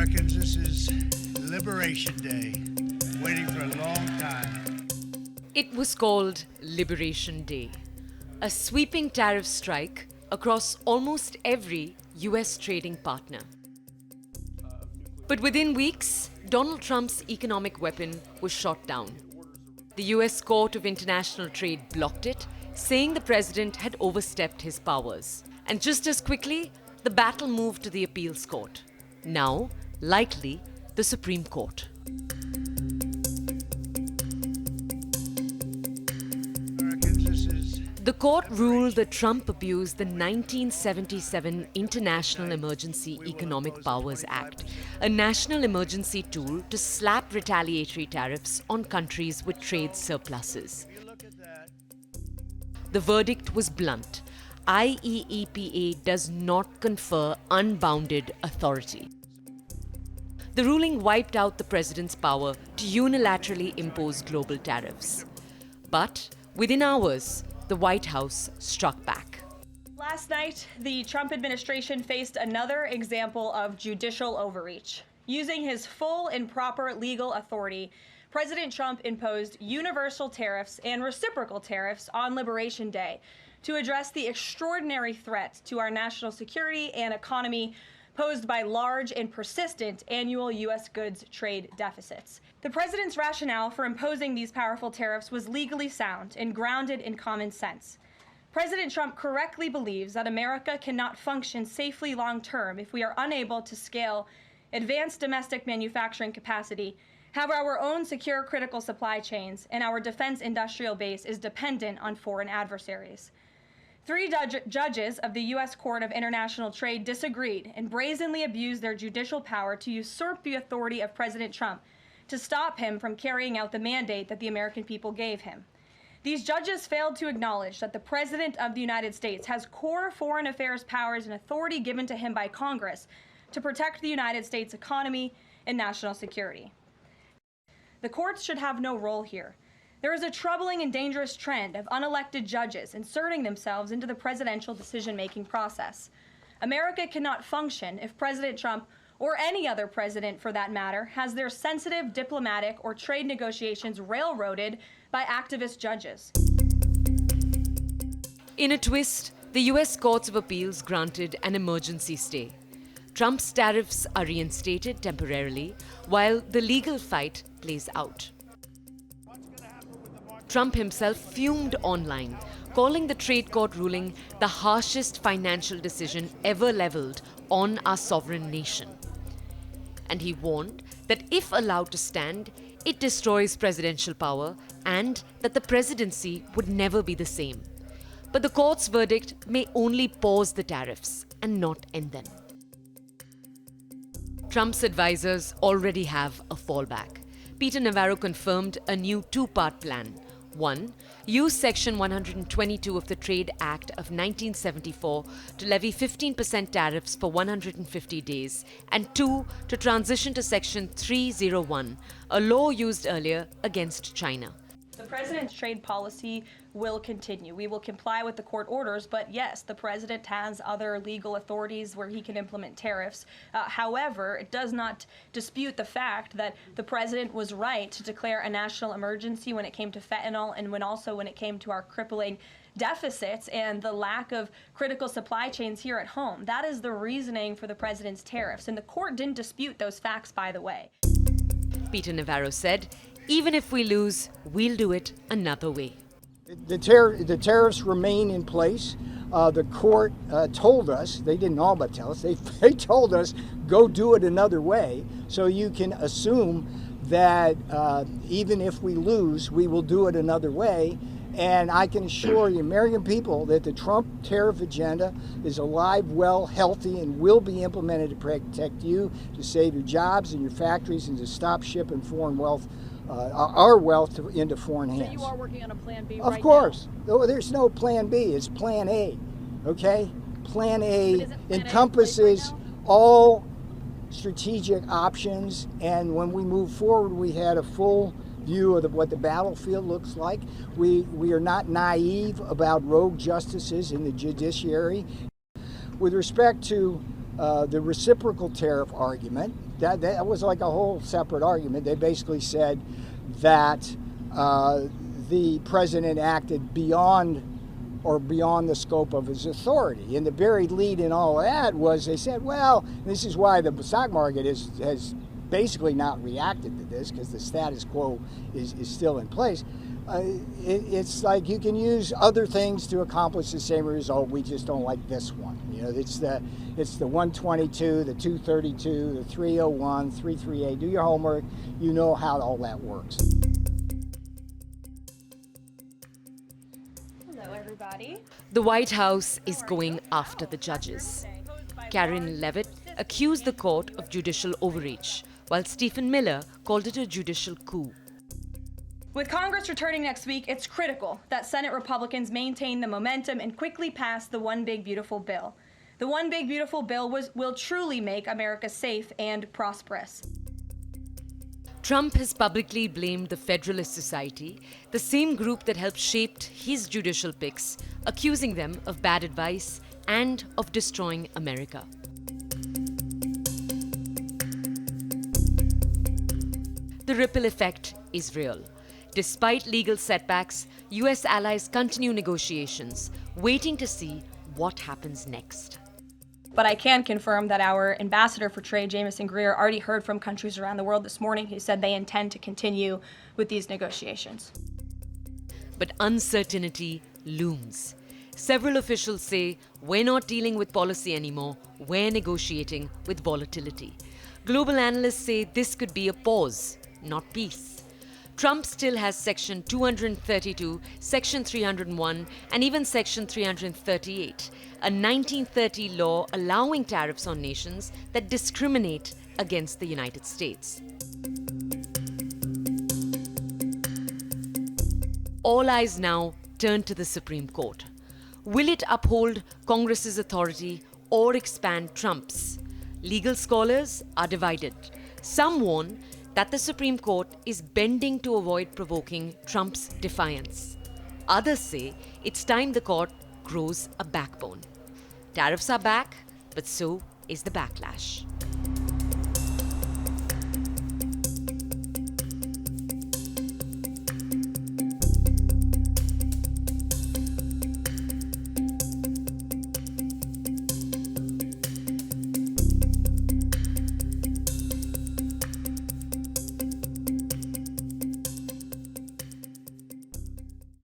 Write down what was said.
Americans, this is Liberation Day, waiting for a long time. It was called Liberation Day, a sweeping tariff strike across almost every US trading partner. But within weeks, Donald Trump's economic weapon was shot down. The US Court of International Trade blocked it, saying the president had overstepped his powers. And just as quickly, the battle moved to the appeals court. Now, likely, the Supreme Court. The court ruled that Trump abused the 1977 International Emergency Economic Powers Act, a national emergency tool to slap retaliatory tariffs on countries with trade surpluses. The verdict was blunt. IEEPA does not confer unbounded authority. The ruling wiped out the president's power to unilaterally impose global tariffs. But within hours, the White House struck back. Last night, the Trump administration faced another example of judicial overreach. Using his full and proper legal authority, President Trump imposed universal tariffs and reciprocal tariffs on Liberation Day to address the extraordinary threat to our national security and economy posed by large and persistent annual U.S. goods trade deficits. The president's rationale for imposing these powerful tariffs was legally sound and grounded in common sense. President Trump correctly believes that America cannot function safely long-term if we are unable to scale advanced domestic manufacturing capacity, have our own secure critical supply chains, and our defense industrial base is dependent on foreign adversaries. 3 judges of the U.S. Court of International Trade disagreed and brazenly abused their judicial power to usurp the authority of President Trump to stop him from carrying out the mandate that the American people gave him. These judges failed to acknowledge that the President of the United States has core foreign affairs powers and authority given to him by Congress to protect the United States economy and national security. The courts should have no role here. There is a troubling and dangerous trend of unelected judges inserting themselves into the presidential decision-making process. America cannot function if President Trump, or any other president for that matter, has their sensitive diplomatic or trade negotiations railroaded by activist judges. In a twist, the US Courts of Appeals granted an emergency stay. Trump's tariffs are reinstated temporarily, while the legal fight plays out. Trump himself fumed online, calling the trade court ruling the harshest financial decision ever leveled on our sovereign nation. And he warned that if allowed to stand, it destroys presidential power and that the presidency would never be the same. But the court's verdict may only pause the tariffs and not end them. Trump's advisors already have a fallback. Peter Navarro confirmed a new 2-part plan. 1. Use Section 122 of the Trade Act of 1974 to levy 15% tariffs for 150 days. And 2. To transition to Section 301, a law used earlier against China. The president's trade policy will continue. We will comply with the court orders, but yes, the president has other legal authorities where he can implement tariffs. However, it does not dispute the fact that the president was right to declare a national emergency when it came to fentanyl and when it came to our crippling deficits and the lack of critical supply chains here at home. That is the reasoning for the president's tariffs, and the court didn't dispute those facts, by the way. Peter Navarro said, even if we lose, we'll do it another way. The tariffs remain in place. The court told us, they didn't all but tell us, they told us, go do it another way. So you can assume that even if we lose, we will do it another way. And I can assure the American people that the Trump tariff agenda is alive, well, healthy, and will be implemented to protect you, to save your jobs and your factories, and to stop shipping foreign wealth, our wealth into foreign hands. So you are working on a plan B right now? Of course. There's no plan B. It's plan A, okay? Plan A encompasses all strategic options, and when we move forward, we had a full view of what the battlefield looks like. We are not naive about rogue justices in the judiciary. With respect to the reciprocal tariff argument. That was like a whole separate argument. They basically said that the president acted beyond the scope of his authority. And the buried lead in all of that was they said, well, this is why the stock market has basically not reacted to this, because the status quo is still in place. It's like you can use other things to accomplish the same result. We just don't like this one. You know, it's the 122, the 232, the 301, 338. Do your homework. You know how all that works. Hello, everybody. The White House is going after the judges. Karen Leavitt accused the court of judicial overreach, while Stephen Miller called it a judicial coup. With Congress returning next week, it's critical that Senate Republicans maintain the momentum and quickly pass the One Big Beautiful Bill. The One Big Beautiful Bill will truly make America safe and prosperous. Trump has publicly blamed the Federalist Society, the same group that helped shape his judicial picks, accusing them of bad advice and of destroying America. The ripple effect is real. Despite legal setbacks, US allies continue negotiations, waiting to see what happens next. But I can confirm that our ambassador for trade, Jamison Greer, already heard from countries around the world this morning who said they intend to continue with these negotiations. But uncertainty looms. Several officials say we're not dealing with policy anymore, we're negotiating with volatility. Global analysts say this could be a pause, not peace. Trump still has Section 232, Section 301, and even Section 338, a 1930 law allowing tariffs on nations that discriminate against the United States. All eyes now turn to the Supreme Court. Will it uphold Congress's authority or expand Trump's? Legal scholars are divided. Some warn that the Supreme Court is bending to avoid provoking Trump's defiance. Others say it's time the court grows a backbone. Tariffs are back, but so is the backlash.